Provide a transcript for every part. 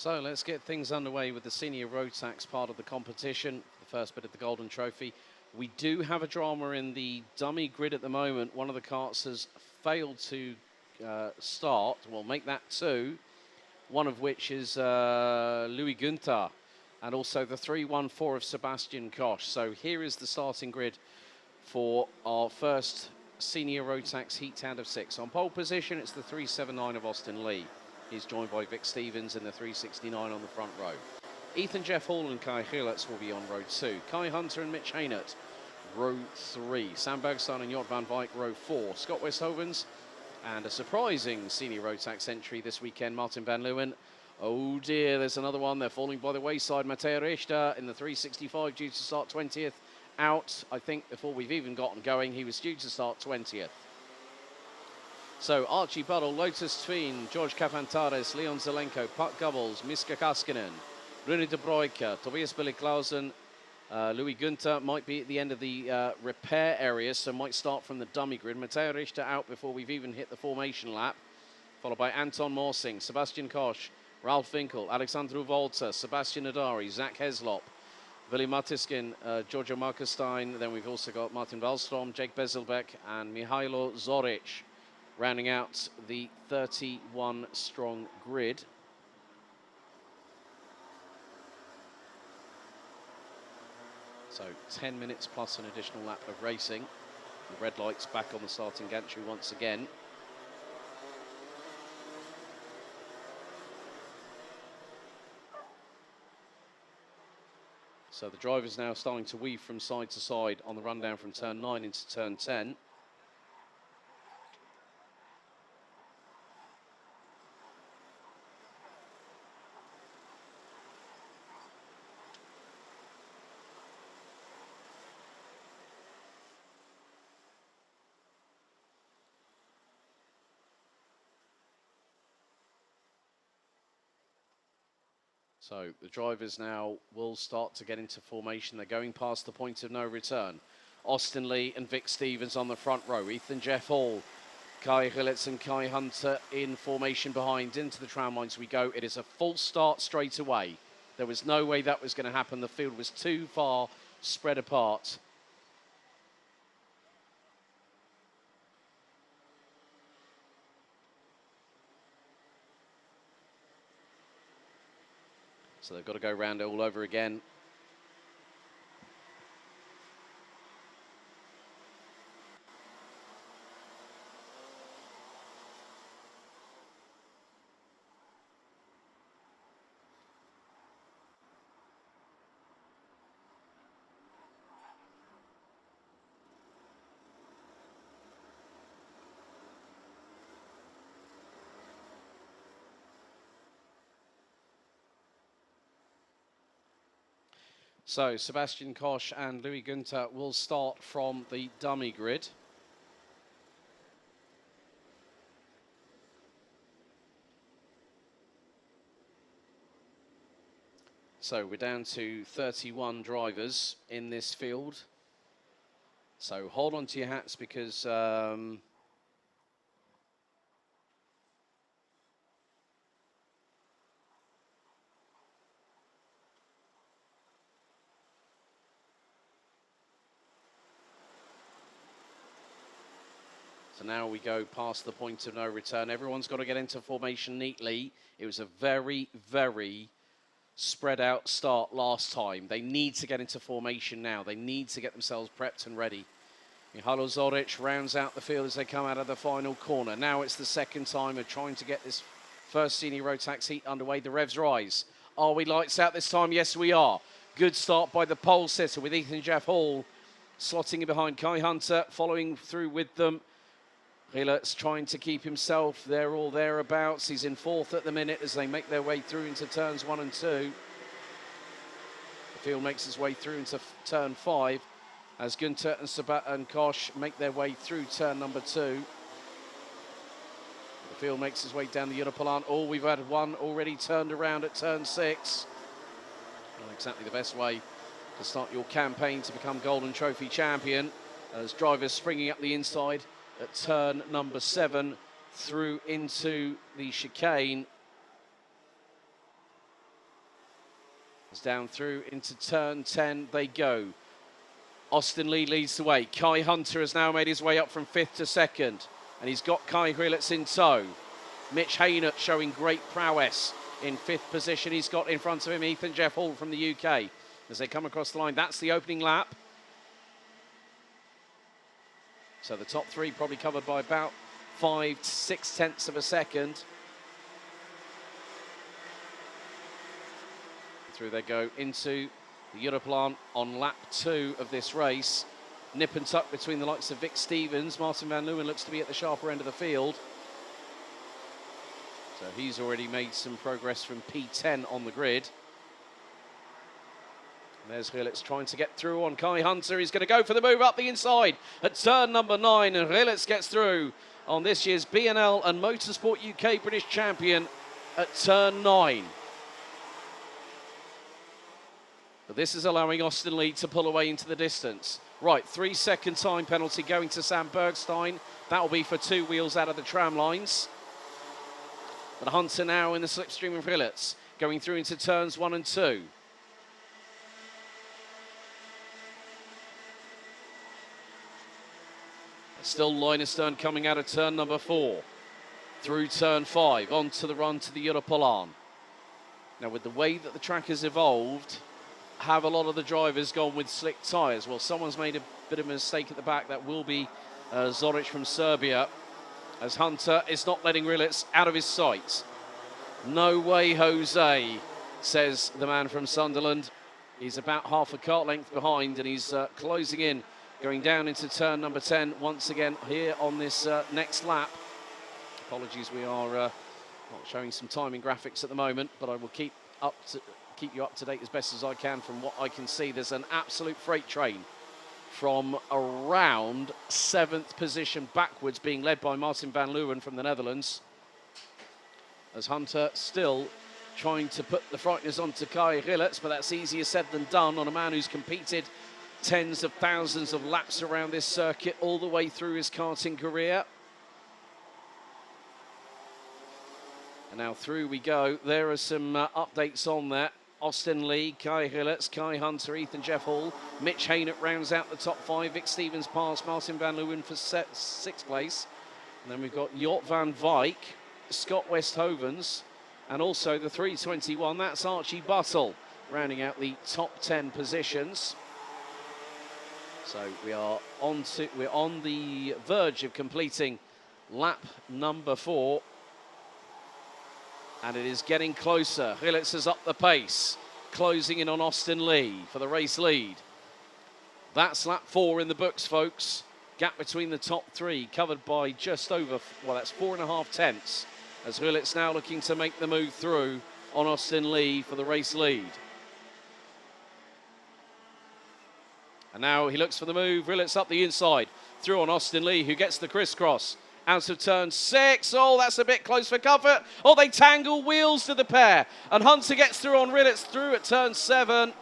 So let's get things underway with the senior road tax part of the competition, the first bit of the Golden Trophy. We do have a drama in the dummy grid at the moment. One of the karts has failed to start. We'll make that two, one of which is Louis Günther, and also the 314 of Sebastian Koch. So here is the starting grid for our first senior road tax heat out of 6. On pole position, it's the 379 of Austin Lee. He's joined by Vic Stevens in the 369 on the front row. Ethan Jeff Hall and Kai Gilletz will be on row 2. Kai Hunter and Mitch Haynert, row 3. Sam Bergstein and Jort van Wyk, row 4. Scott Westhovens, and a surprising senior road tax entry this weekend, Martin van Leeuwen. Oh dear, there's another one. They're falling by the wayside. Mateo Richter in the 365, due to start 20th. Out, I think, before we've even gotten going. He was due to start 20th. So Archie Buddle, Lotus Tween, George Kafantares, Leon Zelenko, Pat Gubbles, Miska Kaskinen, Rune de Broeke, Tobias Billy-Clausen, Louis Günther might be at the end of the repair area, so might start from the dummy grid. Mateo Richter out before we've even hit the formation lap, followed by Anton Morsing, Sebastian Koch, Ralph Winkel, Alexandru Volta, Sebastian Adari, Zach Heslop, Willy Matiskin, Giorgio Markestein. Then we've also got Martin Wallstrom, Jake Bezelbeck, and Mihailo Zoric, rounding out the 31-strong grid. So 10 minutes plus an additional lap of racing. The red lights back on the starting gantry once again. So the driver's now starting to weave from side to side on the rundown from turn 9 into turn 10. So the drivers now will start to get into formation. They're going past the point of no return. Austin Lee and Vic Stevens on the front row. Ethan Jeff Hall, Kai Gilletz and Kai Hunter in formation behind. Into the tram lines we go. It is a full start straight away. There was no way that was going to happen. The field was too far spread apart. So they've got to go round it all over again. So Sebastian Koch and Louis Günther will start from the dummy grid. So we're down to 31 drivers in this field. So hold on to your hats, because so now we go past the point of no return. Everyone's got to get into formation neatly. It was a very, very spread out start last time. They need to get into formation now. They need to get themselves prepped and ready. Mihailo Zoric rounds out the field as they come out of the final corner. Now it's the second time of trying to get this first senior road tax heat underway. The revs rise. Are we lights out this time? Yes, we are. Good start by the pole sitter with Ethan Jeff Hall slotting in behind Kai Hunter, following through with them. Gilletz trying to keep himself there or thereabouts. He's in fourth at the minute as they make their way through into turns 1 and 2. The field makes its way through into turn 5 as Günther and Koch make their way through turn number 2. The field makes its way down the Unipolan. Oh, we've had one already turned around at turn 6. Not exactly the best way to start your campaign to become Golden Trophy champion, as drivers springing up the inside at turn number 7 through into the chicane. It's down through into turn 10 they go. Austin Lee leads the way. Kai Hunter has now made his way up from 5th to 2nd. And he's got Kai Hrilets in tow. Mitch Haynott showing great prowess in 5th position. He's got in front of him Ethan Jeff Hall from the UK. As they come across the line, that's the opening lap. So the top 3 probably covered by about 5 to 6 tenths of a second. Through they go into the Europlan on lap 2 of this race. Nip and tuck between the likes of Vic Stevens. Martin van Leeuwen looks to be at the sharper end of the field. So he's already made some progress from P10 on the grid. And there's Hrilets trying to get through on Kai Hunter. He's going to go for the move up the inside at turn number 9. And Hrilets gets through on this year's B&L and Motorsport UK British Champion at turn 9. But this is allowing Austin Lee to pull away into the distance. Right, 3-second time penalty going to Sam Bergstein. That will be for 2 wheels out of the tram lines. But Hunter now in the slipstream of Hrilets, going through into turns 1 and 2. Still line astern coming out of turn number 4. Through turn 5, onto the run to the Europolan. Now with the way that the track has evolved, have a lot of the drivers gone with slick tyres? Well, someone's made a bit of a mistake at the back. That will be Zoric from Serbia, as Hunter is not letting Hrilets out of his sight. No way, Jose, says the man from Sunderland. He's about half a kart length behind, and he's closing in, going down into turn number 10 once again here on this next lap. Apologies, we are not showing some timing graphics at the moment, but I will keep you up to date as best as I can. From what I can see, there's an absolute freight train from around 7th position backwards, being led by Martin van Leeuwen from the Netherlands, as Hunter still trying to put the frighteners onto Kai Hrilets, but that's easier said than done on a man who's competed tens of thousands of laps around this circuit all the way through his karting career. And now through we go. There are some updates on that. Austin Lee, Kai Hrilets, Kai Hunter, Ethan Jeff Hall. Mitch Haynott rounds out the top 5. Vic Stevens past Martin van Leeuwen for 6th place. And then we've got Jort van Wyk, Scott Westhovens, and also the 321. That's Archie Buttle, rounding out the top 10 positions. So we're on the verge of completing lap number 4. And it is getting closer. Hrilets is up the pace, closing in on Austin Lee for the race lead. That's lap 4 in the books, folks. Gap between the top 3 covered by just over, well, that's 4.5 tenths, as Hrilets now looking to make the move through on Austin Lee for the race lead. And now he looks for the move. Hrilets up the inside, through on Austin Lee, who gets the crisscross. Out of turn 6. Oh, that's a bit close for comfort. Oh, they tangle wheels to the pair. And Hunter gets through on Hrilets through at turn 7.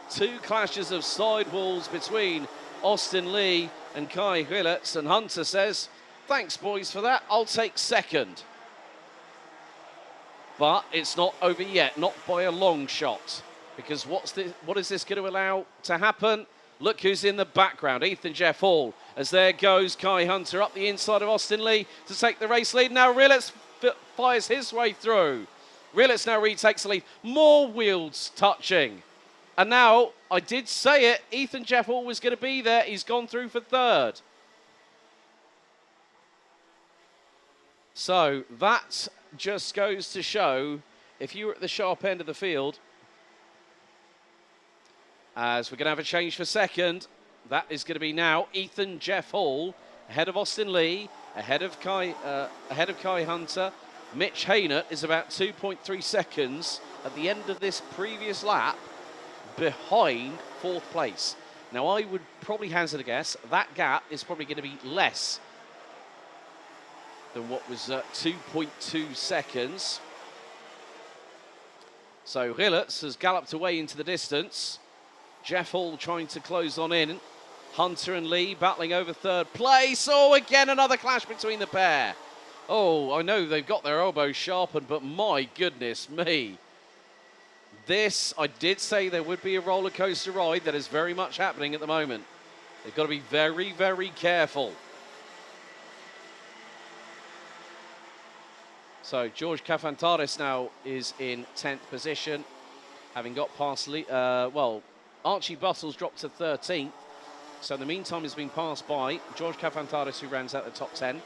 2 clashes of sidewalls between Austin Lee and Kai Hrilets. And Hunter says, thanks, boys, for that. I'll take 2nd. But it's not over yet, not by a long shot. Because what is this going to allow to happen? Look who's in the background, Ethan Jeff Hall, as there goes Kai Hunter up the inside of Austin Lee to take the race lead. Now Hrilets fires his way through. Hrilets now retakes the lead. More wheels touching. And now, I did say it, Ethan Jeff Hall was going to be there. He's gone through for 3rd. So that just goes to show, if you were at the sharp end of the field, as we're going to have a change for 2nd. That is going to be now Ethan Jeff Hall, ahead of Austin Lee, ahead of Kai Hunter. Mitch Haynott is about 2.3 seconds at the end of this previous lap behind 4th place. Now, I would probably hazard a guess that gap is probably going to be less than what was 2.2 seconds. So Hrilets has galloped away into the distance. Jeff Hall trying to close on in. Hunter and Lee battling over 3rd place. Oh, again, another clash between the pair. Oh, I know they've got their elbows sharpened, but my goodness me. This, I did say there would be a roller coaster ride. That is very much happening at the moment. They've got to be very, very careful. So George Kafantaris now is in 10th position, having got past, Archie Buttles dropped to 13th. So in the meantime, he's been passed by George Kafantaris, who rounds out the top 10,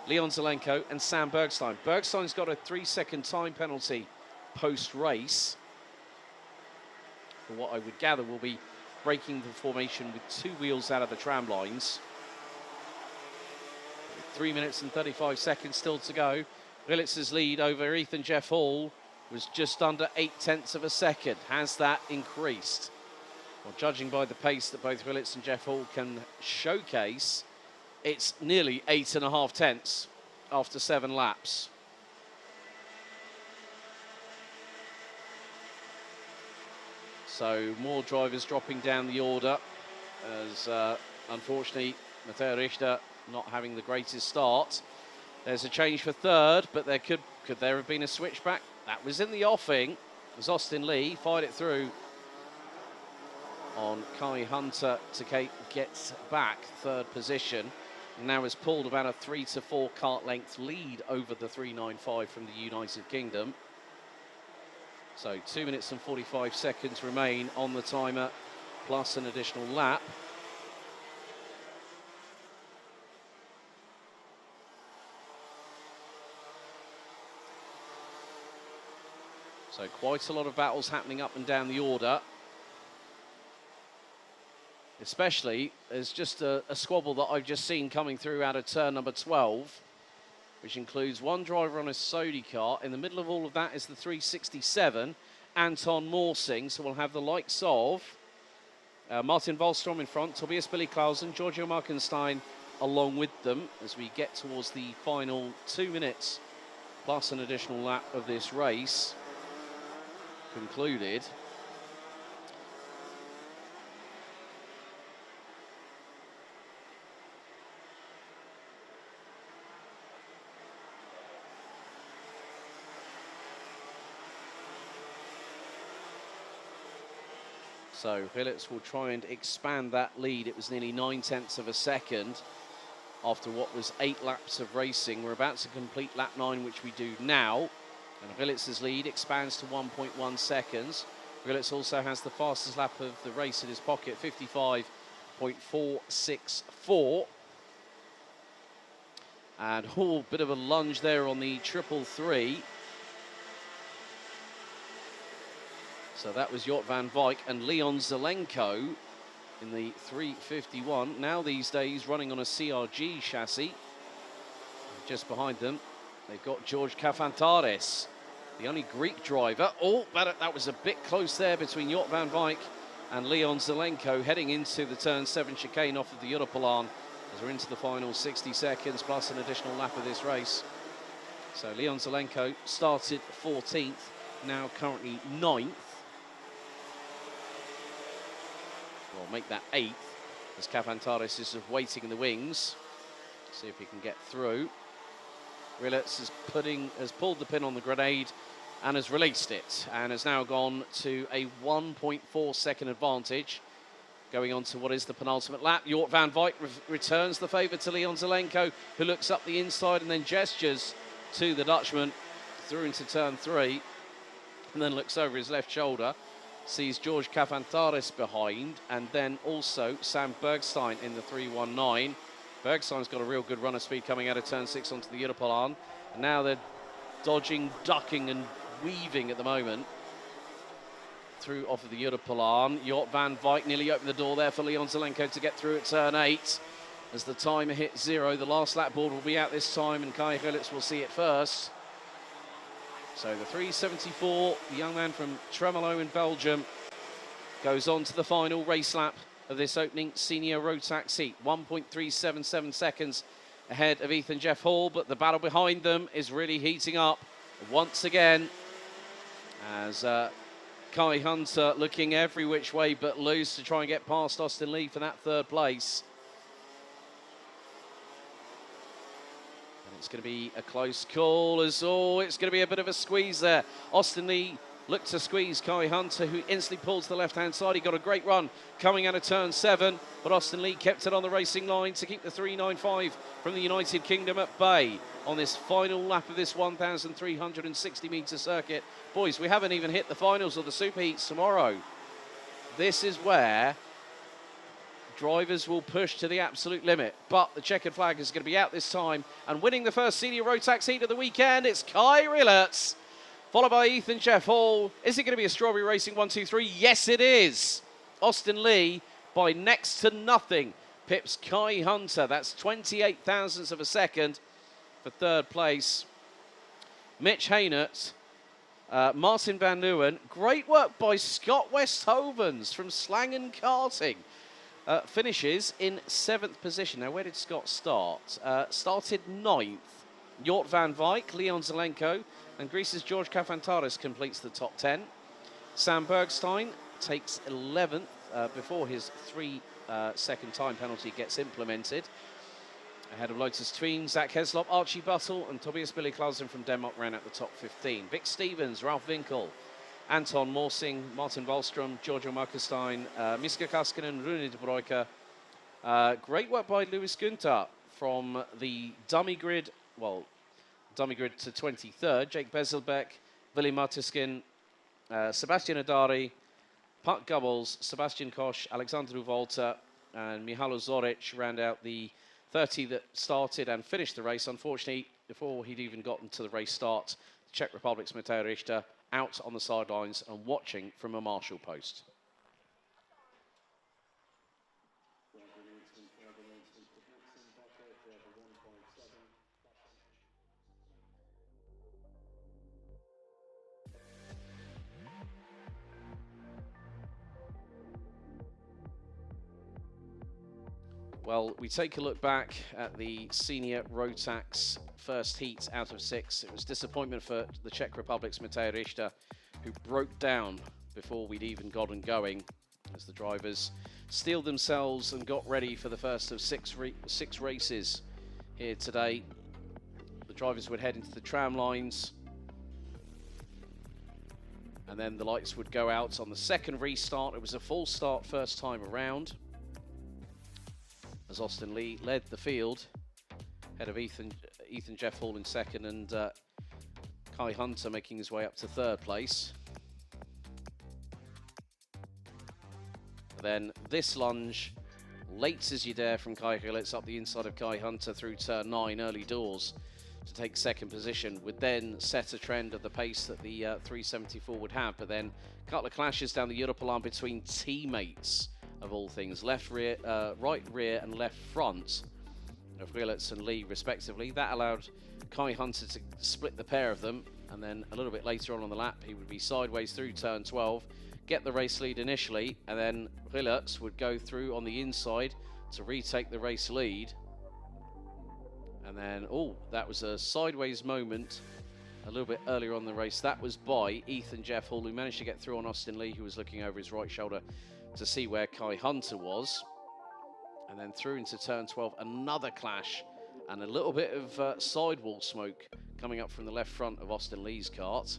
Leon Zelenko and Sam Bergstein. Bergstein's got a 3-second time penalty post-race. For what I would gather will be breaking the formation with 2 wheels out of the tram lines. 3 minutes and 35 seconds still to go. Rilitz's lead over Ethan Jeff Hall was just under 0.8 of a second. Has that increased? Well, judging by the pace that both Rillitz and Jeff Hall can showcase, it's nearly 8.5 tenths after 7 laps. So more drivers dropping down the order as unfortunately Matteo Richter not having the greatest start. There's a change for third, but could there have been a switchback? That was in the offing. It was Austin Lee, fired it through on Kai Hunter to get back third position. Now has pulled about a 3 to 4 kart length lead over the 395 from the United Kingdom. So 2 minutes and 45 seconds remain on the timer, plus an additional lap. So quite a lot of battles happening up and down the order. Especially, there's just a squabble that I've just seen coming through out of turn number 12, which includes one driver on a Sodi car. In the middle of all of that is the 367, Anton Morsing. So we'll have the likes of Martin Wallstrom in front, Tobias Billy Clausen, Giorgio Markenstein along with them as we get towards the final 2 minutes plus an additional lap of this race concluded. So Rillitz will try and expand that lead. It was nearly 0.9 of a second after what was 8 laps of racing. We're about to complete lap 9, which we do now. And Rilitz's lead expands to 1.1 seconds. Rillitz also has the fastest lap of the race in his pocket, 55.464. And bit of a lunge there on the 333. So that was Jort van Wijk and Leon Zelenko in the 351. Now these days running on a CRG chassis. Just behind them, they've got George Kafantaris, the only Greek driver. That was a bit close there between Jort van Wijk and Leon Zelenko heading into the turn 7 chicane off of the Europolaan as we're into the final 60 seconds plus an additional lap of this race. So Leon Zelenko started 14th, now currently 9th. Well, make that 8th as Kafantaris is waiting in the wings. See if he can get through. Rillitz has pulled the pin on the grenade and has released it and has now gone to a 1.4 second advantage going on to what is the penultimate lap. Jort van Wijk returns the favour to Leon Zelenko, who looks up the inside and then gestures to the Dutchman through into turn 3 and then looks over his left shoulder, sees George Kafantaris behind and then also Sam Bergstein in the 319. Bergstein's got a real good run of speed coming out of turn 6 onto the Europolaan. And now they're dodging, ducking and weaving at the moment through off of the Europolaan. Jort van Wijk nearly opened the door there for Leon Zelenko to get through at turn 8. As the timer hits 0, the last lap board will be out this time and Kai Rillitz will see it first. So the 374, the young man from Tremelo in Belgium, goes on to the final race lap of this opening senior road tax heat. 1.377 seconds ahead of Ethan Jeff Hall, but the battle behind them is really heating up once again as Kai Hunter looking every which way but loose to try and get past Austin Lee for that 3rd place. And it's going to be a close call as it's going to be a bit of a squeeze there. Austin Lee Looked to squeeze Kai Hunter, who instantly pulls to the left-hand side. He got a great run coming out of turn 7, but Austin Lee kept it on the racing line to keep the 3.95 from the United Kingdom at bay on this final lap of this 1,360-metre circuit. Boys, we haven't even hit the finals of the Superheats tomorrow. This is where drivers will push to the absolute limit, but the checkered flag is going to be out this time, and winning the first senior road tax heat of the weekend, it's Kai Rillertz, followed by Ethan Jeff Hall. Is it going to be a Strawberry Racing 1-2-3? Yes, it is. Austin Lee, by next to nothing, pips Kai Hunter. That's 28 thousandths of a second for third place. Mitch Haynert, Martin Van Leeuwen. Great work by Scott Westhovens from Slangen Karting. Finishes in 7th position. Now, where did Scott start? Started 9th. Jort van Wijk, Leon Zelenko, and Greece's George Kafantaris completes the top 10. Sam Bergstein takes 11th before his 3-second time penalty gets implemented. Ahead of Lotus Tween, Zach Heslop, Archie Buttle, and Tobias Billy Clausen from Denmark ran out the top 15. Vic Stevens, Ralph Winkel, Anton Morsing, Martin Wallström, Giorgio Markenstein, Miska Kaskinen, Rune de Broeke. Great work by Lewis Günther from the dummy grid, dummy grid to 23rd. Jake Bezelbeck, Willy Martuskin, Sebastian Adari, Pat Gubbles, Sebastian Koch, Alexandru Volta, and Mihalo Zoric round out the 30 that started and finished the race. Unfortunately, before he'd even gotten to the race start, the Czech Republic's Matej Richter out on the sidelines and watching from a marshal post. Well, we take a look back at the senior road tax first heat out of 6. It was disappointment for the Czech Republic's Matej Richter, who broke down before we'd even gotten going as the drivers steeled themselves and got ready for the first of six races here today. The drivers would head into the tram lines, and then the lights would go out on the second restart. It was a full start first time around, as Austin Lee led the field, ahead of Ethan Jeff Hall in second, and Kai Hunter making his way up to third place. Then this lunge, late as you dare from Kai Rillertz up the inside of Kai Hunter through turn 9, early doors, to take second position, would then set a trend of the pace that the 374 would have. But then a couple of clashes down the Europalan between teammates, of all things, left rear, right rear and left front of Rillertz and Lee respectively. That allowed Kai Hunter to split the pair of them, and then a little bit later on the lap he would be sideways through turn 12, get the race lead initially, and then Rillertz would go through on the inside to retake the race lead. And then, that was a sideways moment a little bit earlier on in the race. That was by Ethan Jeff Hall, who managed to get through on Austin Lee, who was looking over his right shoulder to see where Kai Hunter was. And then through into turn 12, another clash and a little bit of sidewall smoke coming up from the left front of Austin Lee's kart.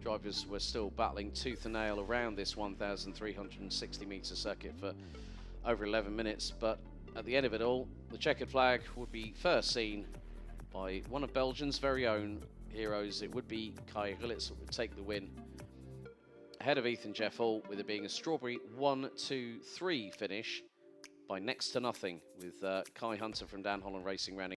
Drivers were still battling tooth and nail around this 1,360 metre circuit for over 11 minutes, but at the end of it all, the checkered flag would be first seen by one of Belgium's very own heroes. It would be Kai Rillertz that would take the win, ahead of Ethan Jeff Hall, with it being a Strawberry 1-2-3 finish by next to nothing, with Kai Hunter from Dan Holland Racing rounding